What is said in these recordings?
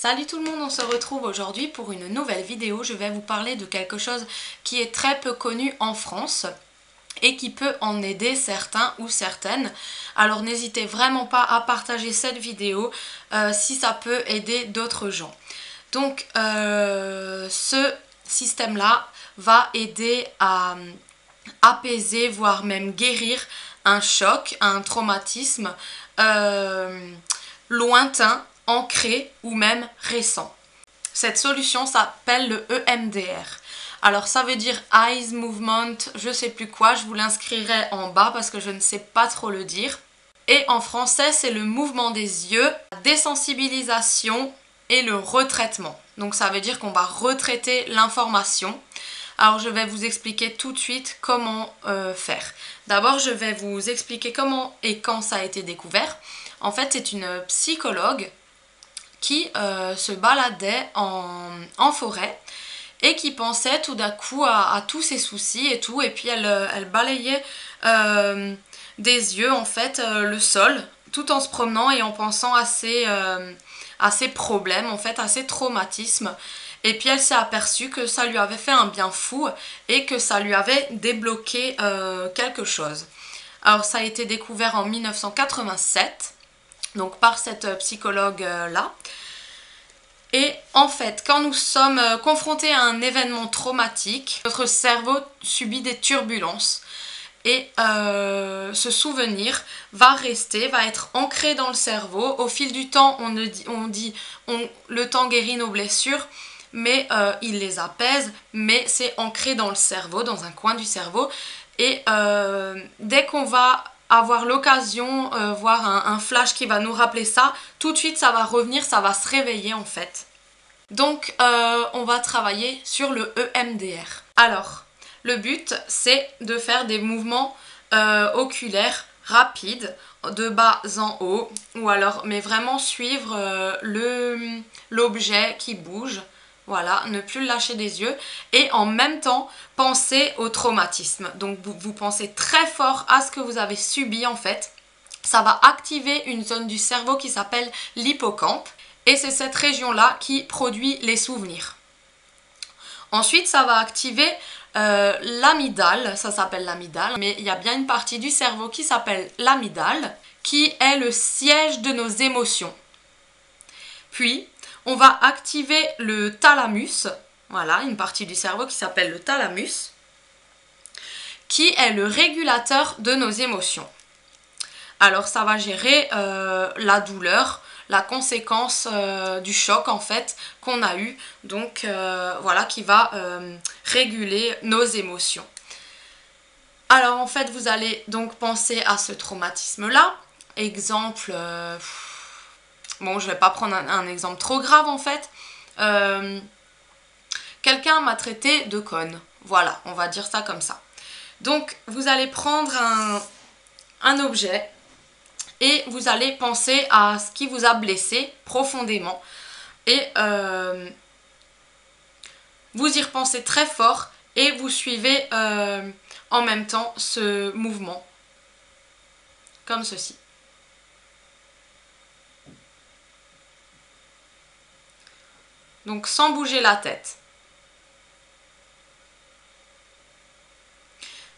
Salut tout le monde, on se retrouve aujourd'hui pour une nouvelle vidéo. Je vais vous parler de quelque chose qui est très peu connu en France et qui peut en aider certains ou certaines. Alors n'hésitez vraiment pas à partager cette vidéo si ça peut aider d'autres gens. Donc ce système-là va aider à apaiser, voire même guérir un choc, un traumatisme lointain, ancré ou même récent. Cette solution s'appelle le EMDR. Alors ça veut dire Eyes Movement, je sais plus quoi, je vous l'inscrirai en bas parce que je ne sais pas trop le dire. Et en français, c'est le mouvement des yeux, la désensibilisation et le retraitement. Donc ça veut dire qu'on va retraiter l'information. Alors je vais vous expliquer tout de suite comment faire. D'abord, je vais vous expliquer comment et quand ça a été découvert. En fait, c'est une psychologue qui se baladait en forêt et qui pensait tout d'un coup à tous ses soucis et tout. Et puis elle balayait des yeux en fait le sol tout en se promenant et en pensant à ses problèmes, en fait, à ses traumatismes. Et puis elle s'est aperçue que ça lui avait fait un bien fou et que ça lui avait débloqué quelque chose. Alors ça a été découvert en 1987. Donc par cette psychologue-là. Et en fait, quand nous sommes confrontés à un événement traumatique, notre cerveau subit des turbulences. Et ce souvenir va rester, va être ancré dans le cerveau. Au fil du temps, le temps guérit nos blessures, mais il les apaise, mais c'est ancré dans le cerveau, dans un coin du cerveau. Et dès qu'on va avoir l'occasion, voir un flash qui va nous rappeler ça, tout de suite ça va revenir, ça va se réveiller en fait. Donc on va travailler sur le EMDR. Alors, le but c'est de faire des mouvements oculaires rapides, de bas en haut, ou alors, mais vraiment suivre l'objet qui bouge. Voilà, ne plus le lâcher des yeux et en même temps penser au traumatisme. Donc vous pensez très fort à ce que vous avez subi en fait. Ça va activer une zone du cerveau qui s'appelle l'hippocampe et c'est cette région-là qui produit les souvenirs. Ensuite, ça va activer l'amygdale, ça s'appelle l'amygdale, mais il y a bien une partie du cerveau qui s'appelle l'amygdale, qui est le siège de nos émotions. Puis, on va activer le thalamus, voilà, une partie du cerveau qui s'appelle le thalamus, qui est le régulateur de nos émotions. Alors ça va gérer la douleur, la conséquence du choc en fait qu'on a eu, donc voilà, qui va réguler nos émotions. Alors en fait vous allez donc penser à ce traumatisme là, exemple... bon, je vais pas prendre un exemple trop grave en fait. Quelqu'un m'a traité de conne. Voilà, on va dire ça comme ça. Donc, vous allez prendre un objet et vous allez penser à ce qui vous a blessé profondément. Et vous y repensez très fort et vous suivez en même temps ce mouvement. Comme ceci. Donc sans bouger la tête.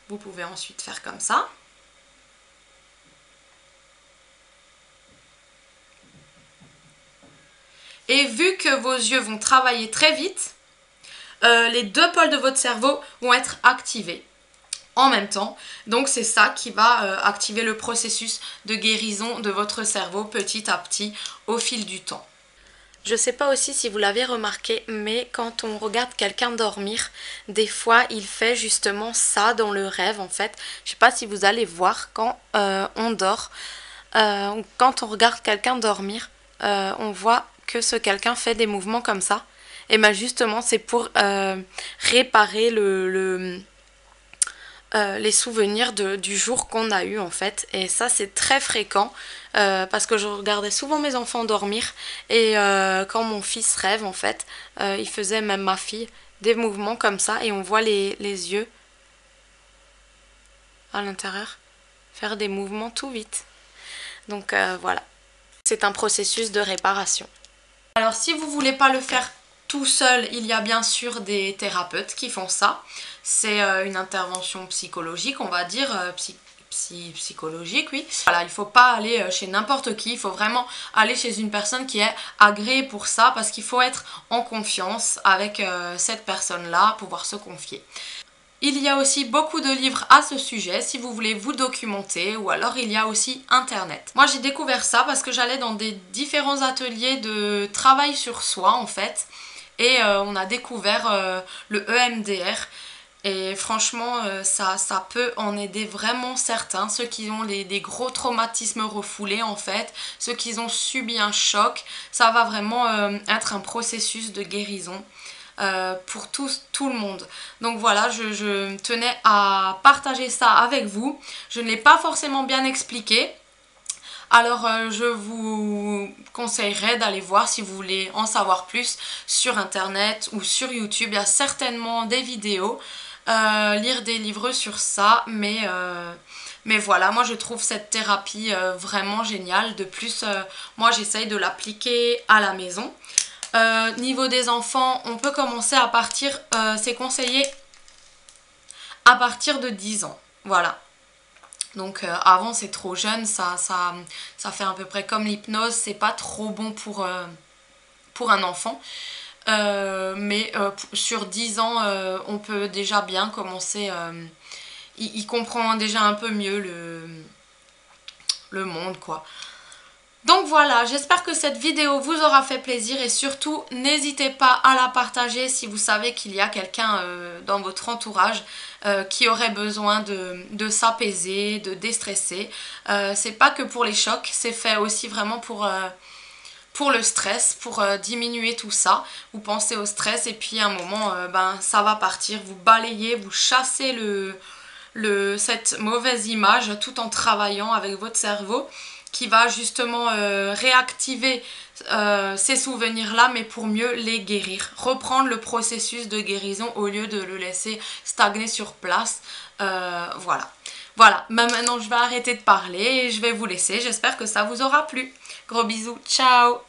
Vous pouvez ensuite faire comme ça. Et vu que vos yeux vont travailler très vite, les deux pôles de votre cerveau vont être activés en même temps. Donc c'est ça qui va activer le processus de guérison de votre cerveau petit à petit au fil du temps. Je ne sais pas aussi si vous l'avez remarqué, mais quand on regarde quelqu'un dormir, des fois il fait justement ça dans le rêve en fait. Je ne sais pas si vous allez voir quand on dort, quand on regarde quelqu'un dormir, on voit que ce quelqu'un fait des mouvements comme ça. Et bien justement c'est pour réparer les souvenirs du jour qu'on a eu en fait. Et ça c'est très fréquent parce que je regardais souvent mes enfants dormir et quand mon fils rêve en fait, il faisait, même ma fille, des mouvements comme ça et on voit les yeux à l'intérieur faire des mouvements tout vite. Donc voilà, c'est un processus de réparation. Alors si vous voulez pas le faire tout seul, il y a bien sûr des thérapeutes qui font ça. C'est une intervention psychologique, on va dire, psychologique, oui. Voilà, il faut pas aller chez n'importe qui, il faut vraiment aller chez une personne qui est agréée pour ça, parce qu'il faut être en confiance avec cette personne-là, pouvoir se confier. Il y a aussi beaucoup de livres à ce sujet si vous voulez vous documenter, ou alors il y a aussi internet. Moi j'ai découvert ça parce que j'allais dans des différents ateliers de travail sur soi en fait, et on a découvert le EMDR. Et franchement, ça peut en aider vraiment certains, ceux qui ont des gros traumatismes refoulés en fait, ceux qui ont subi un choc. Ça va vraiment être un processus de guérison pour tout le monde. Donc voilà, je tenais à partager ça avec vous. Je ne l'ai pas forcément bien expliqué. Alors je vous conseillerais d'aller voir si vous voulez en savoir plus sur internet ou sur YouTube. Il y a certainement des vidéos, lire des livres sur ça, mais voilà, moi je trouve cette thérapie vraiment géniale. De plus, moi j'essaye de l'appliquer à la maison. Niveau des enfants, on peut commencer à partir, c'est conseillé à partir de 10 ans. Voilà. Donc avant c'est trop jeune, ça fait à peu près comme l'hypnose, c'est pas trop bon pour un enfant. Mais sur 10 ans, on peut déjà bien commencer, il comprend déjà un peu mieux le monde quoi. Donc voilà, j'espère que cette vidéo vous aura fait plaisir et surtout n'hésitez pas à la partager si vous savez qu'il y a quelqu'un dans votre entourage qui aurait besoin de s'apaiser, de déstresser. C'est pas que pour les chocs, c'est fait aussi vraiment pour le stress, pour diminuer tout ça. Vous pensez au stress et puis à un moment, ça va partir, vous balayez, vous chassez cette mauvaise image tout en travaillant avec votre cerveau, qui va justement réactiver ces souvenirs-là, mais pour mieux les guérir. Reprendre le processus de guérison au lieu de le laisser stagner sur place. Voilà. Voilà, maintenant je vais arrêter de parler et je vais vous laisser. J'espère que ça vous aura plu. Gros bisous, ciao!